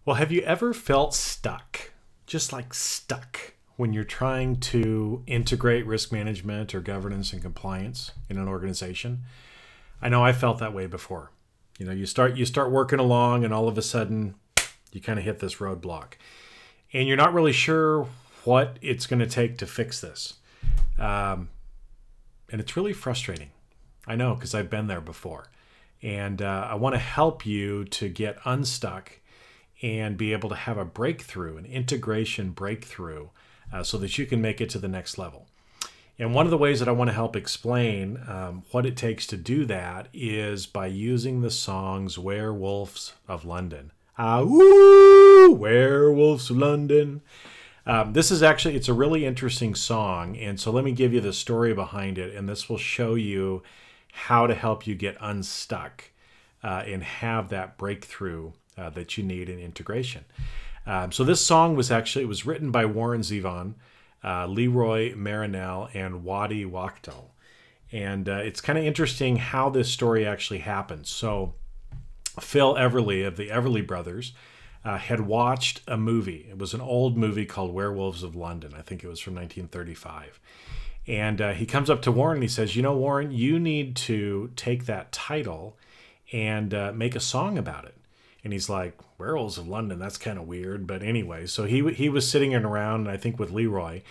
Well, have you ever felt stuck? Just like stuck when you're trying to integrate risk management or governance and compliance in an organization? I know I felt that way before. You start working along and all of a sudden you kind of hit this roadblock. And you're not really sure what it's going to take to fix this. And it's really frustrating. I know, because I've been there before. And I want to help you to get unstuck and be able to have a breakthrough, an integration breakthrough, so that you can make it to the next level. And one of the ways that I want to help explain what it takes to do that is by using the songs Werewolves of London. Woo! Werewolves of London. This is actually, it's a really interesting song. And so let me give you the story behind it. And this will show you how to help you get unstuck and have that breakthrough that you need in integration. So this song was actually, it was written by Warren Zevon, Leroy Marinell, and Waddy Wachtel. And it's kind of interesting how this story actually happened. So Phil Everly of the Everly Brothers had watched a movie. It was an old movie called Werewolves of London. I think it was from 1935. And he comes up to Warren and he says, you know, Warren, you need to take that title and make a song about it. And he's like, Werewolves of London, that's kind of weird. But anyway, so he was sitting around, I think, with Leroy.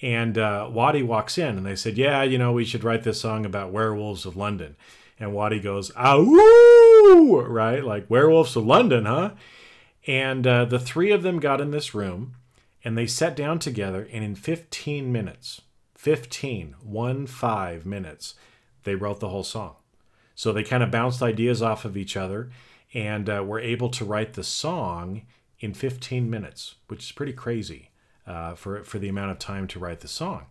And Waddy walks in and they said, yeah, you know, we should write this song about Werewolves of London. And Waddy goes, woo, right? Like, Werewolves of London, huh? And the three of them got in this room and they sat down together. And in 15 minutes, 15 minutes, they wrote the whole song. So they kind of bounced ideas off of each other. And we're able to write the song in 15 minutes, which is pretty crazy for the amount of time to write the song.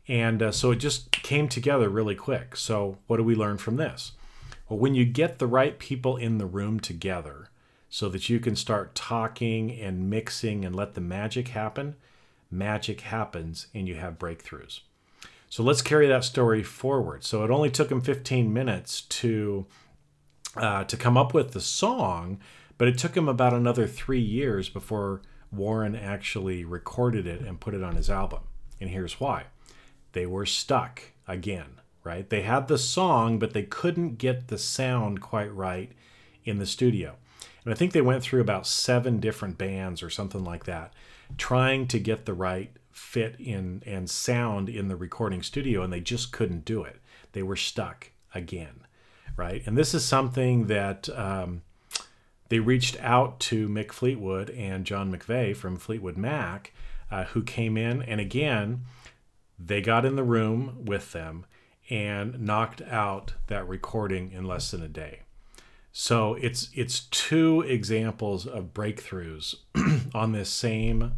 And so it just came together really quick. So what do we learn from this? Well, when you get the right people in the room together so that you can start talking and mixing and let the magic happen, magic happens and you have breakthroughs. So let's carry that story forward. So it only took him 15 minutes to come up with the song, but it took him about another 3 years before Warren actually recorded it and put it on his album. And here's why. They were stuck again, right? They had the song, but they couldn't get the sound quite right in the studio. And I think they went through about 7 different bands or something like that, trying to get the right fit in and sound in the recording studio, and they just couldn't do it. They were stuck again. Right, and this is something that they reached out to Mick Fleetwood and John McVeigh from Fleetwood Mac, who came in, and again, they got in the room with them and knocked out that recording in less than a day. So it's 2 examples of breakthroughs on this same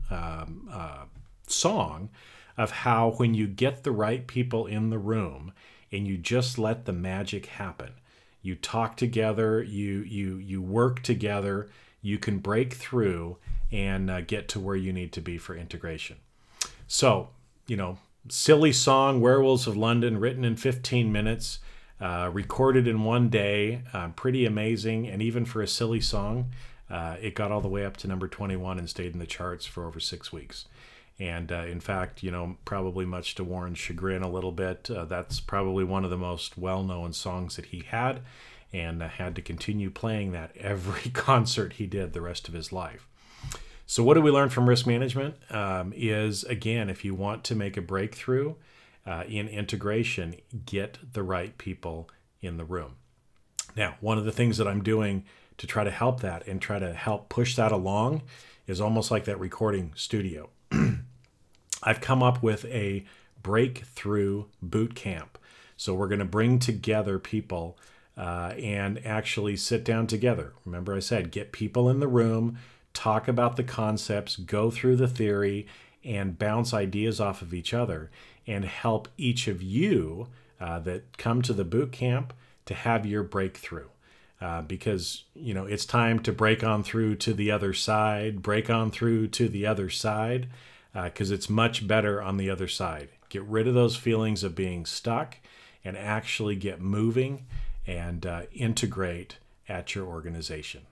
song of how when you get the right people in the room and you just let the magic happen. You talk together, you work together, you can break through and get to where you need to be for integration. So, you know, silly song, Werewolves of London, written in 15 minutes, recorded in 1 day, pretty amazing. And even for a silly song, it got all the way up to number 21 and stayed in the charts for over 6 weeks. And in fact, you know, probably much to Warren's chagrin a little bit, that's probably one of the most well-known songs that he had, and had to continue playing that every concert he did the rest of his life. So what do we learn from risk management? Is, again, if you want to make a breakthrough in integration, get the right people in the room. Now, one of the things that I'm doing to try to help that and try to help push that along is almost like that recording studio. I've come up with a breakthrough boot camp. So we're going to bring together people and actually sit down together. Remember I said, get people in the room, talk about the concepts, go through the theory, and bounce ideas off of each other and help each of you that come to the boot camp to have your breakthrough. Because, you know, it's time to break on through to the other side, break on through to the other side. Because it's much better on the other side. Get rid of those feelings of being stuck and actually get moving and integrate at your organization.